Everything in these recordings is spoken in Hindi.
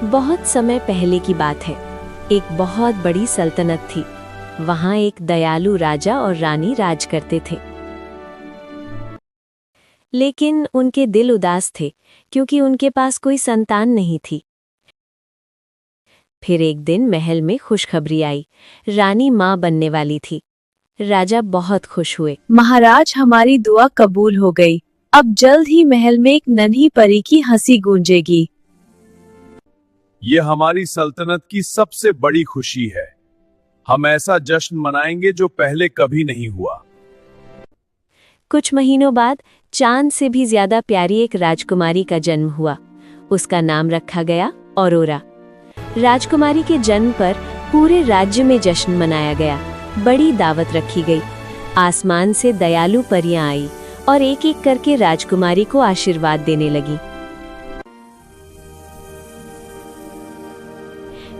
बहुत समय पहले की बात है। एक बहुत बड़ी सल्तनत थी। वहां एक दयालु राजा और रानी राज करते थे। लेकिन उनके दिल उदास थे क्योंकि उनके पास कोई संतान नहीं थी। फिर एक दिन महल में खुशखबरी आई। रानी मां बनने वाली थी। राजा बहुत खुश हुए। महाराज, हमारी दुआ कबूल हो गई। अब जल्द ही महल में एक नन्ही परी की हंसी गूंजेगी। ये हमारी सल्तनत की सबसे बड़ी खुशी है। हम ऐसा जश्न मनाएंगे जो पहले कभी नहीं हुआ। कुछ महीनों बाद चांद से भी ज्यादा प्यारी एक राजकुमारी का जन्म हुआ। उसका नाम रखा गया औरोरा। राजकुमारी के जन्म पर पूरे राज्य में जश्न मनाया गया। बड़ी दावत रखी गई। आसमान से दयालु परियां आई और एक एक करके राजकुमारी को आशीर्वाद देने लगी।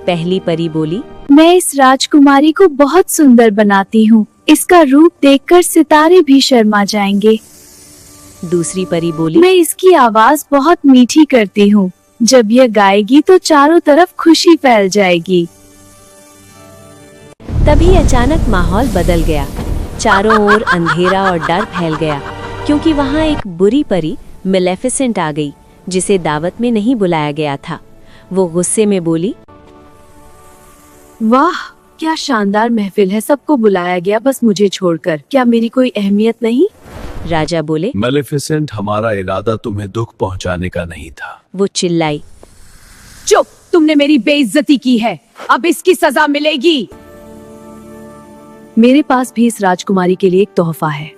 पहली परी बोली, मैं इस राजकुमारी को बहुत सुंदर बनाती हूँ। इसका रूप देखकर सितारे भी शर्मा जाएंगे। दूसरी परी बोली, मैं इसकी आवाज बहुत मीठी करती हूँ। जब यह गाएगी तो चारों तरफ खुशी फैल जाएगी। तभी अचानक माहौल बदल गया। चारों ओर अंधेरा और डर फैल गया क्योंकि वहां एक बुरी परी मेलेफिसेंट आ गई जिसे दावत में नहीं बुलाया गया था। वो गुस्से में बोली, वाह, क्या शानदार महफिल है। सबको बुलाया गया, बस मुझे छोड़कर। क्या मेरी कोई अहमियत नहीं? राजा बोले, मेलेफिसेंट, हमारा इरादा तुम्हें दुख पहुंचाने का नहीं था। वो चिल्लाई, चुप, तुमने मेरी बेइज्जती की है। अब इसकी सजा मिलेगी। मेरे पास भी इस राजकुमारी के लिए एक तोहफा है।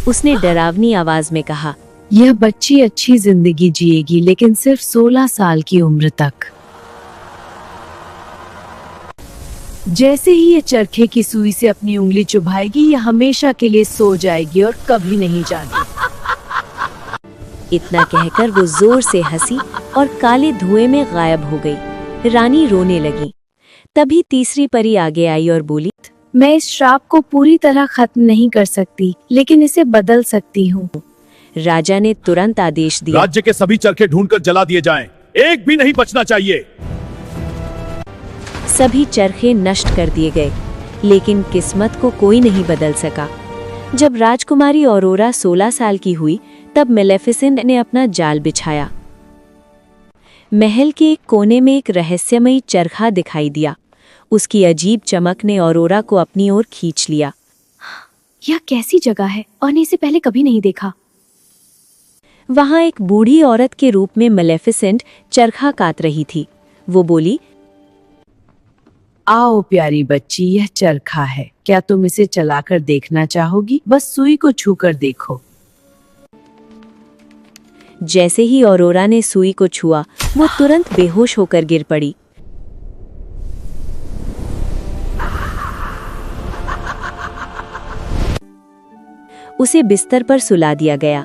उसने डरावनी आवाज में कहा। यह बच्ची अच्छी जिंदगी जिएगी, लेकिन सिर्फ 16 साल की उम्र तक। जैसे ही ये चरखे की सुई से अपनी उंगली चुभाएगी, यह हमेशा के लिए सो जाएगी और कभी नहीं जागी। इतना कहकर वो जोर से हंसी और काले धुएं में गायब हो गई। रानी रोने लगी। तभी तीसरी परी आगे आई और बोली, मैं इस श्राप को पूरी तरह खत्म नहीं कर सकती, लेकिन इसे बदल सकती हूँ। राजा ने तुरंत आदेश दिया, राज्य के सभी चरखे ढूंढकर जला दिए जाएं। एक भी नहीं बचना चाहिए। सभी चरखे नष्ट कर दिए गए, लेकिन किस्मत को कोई नहीं बदल सका। जब राजकुमारी औरोरा 16 साल की हुई, तब मेलेफिसेंट ने अपना जाल बिछाया। महल के एक कोने में एक रहस्यमयी चरखा दिखाई दिया। उसकी अजीब चमक ने औरोरा को अपनी ओर खींच लिया। यह कैसी जगह है और इसे पहले कभी नहीं देखा। वहां एक बूढ़ी औरत के रूप में मेलेफिसेंट चरखा काट रही थी। वो बोली, आओ प्यारी बच्ची, यह चरखा है। क्या तुम इसे चलाकर देखना चाहोगी? बस सुई को छूकर देखो। जैसे ही औरोरा ने सुई को छुआ, वो तुरंत बेहोश होकर गिर पड़ी। उसे बिस्तर पर सुला दिया गया।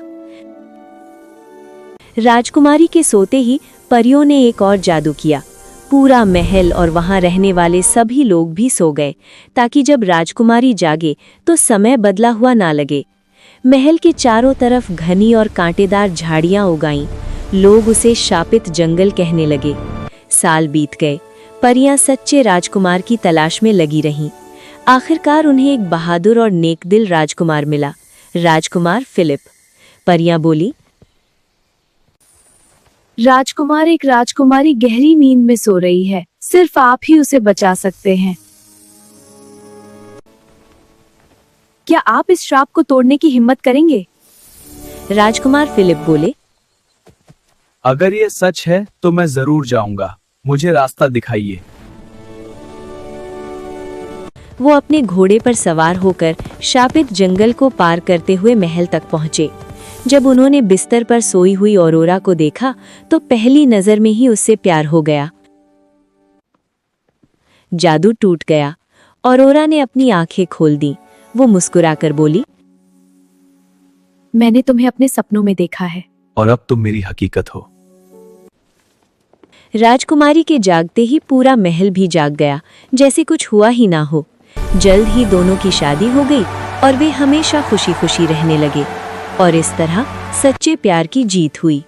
राजकुमारी के सोते ही परियों ने एक और जादू किया। पूरा महल और वहां रहने वाले सभी लोग भी सो गए, ताकि जब राजकुमारी जागे तो समय बदला हुआ ना लगे। महल के चारों तरफ घनी और कांटेदार झाड़ियां उगाईं। लोग उसे शापित जंगल कहने लगे। साल बीत गए। परियां सच्चे राजकुमार की तलाश में लगी रहीं। आखिरकार उन्हें एक बहादुर और नेकदिल राजकुमार मिला, राजकुमार फिलिप। परियां बोली, राजकुमार, एक राजकुमारी गहरी नींद में सो रही है। सिर्फ आप ही उसे बचा सकते हैं। क्या आप इस श्राप को तोड़ने की हिम्मत करेंगे? राजकुमार फिलिप बोले, अगर ये सच है तो मैं जरूर जाऊंगा। मुझे रास्ता दिखाइए। वो अपने घोड़े पर सवार होकर शापित जंगल को पार करते हुए महल तक पहुंचे। जब उन्होंने बिस्तर पर सोई हुई औरोरा को देखा तो पहली नजर में ही उससे प्यार हो गया। जादू टूट गया। औरोरा ने अपनी आंखें खोल दी। वो मुस्कुराकर बोली, मैंने तुम्हें अपने सपनों में देखा है और अब तुम मेरी हकीकत हो। राजकुमारी के जागते ही पूरा महल भी जाग गया, जैसे कुछ हुआ ही ना हो। जल्द ही दोनों की शादी हो गई और वे हमेशा खुशी खुशी रहने लगे। और इस तरह सच्चे प्यार की जीत हुई।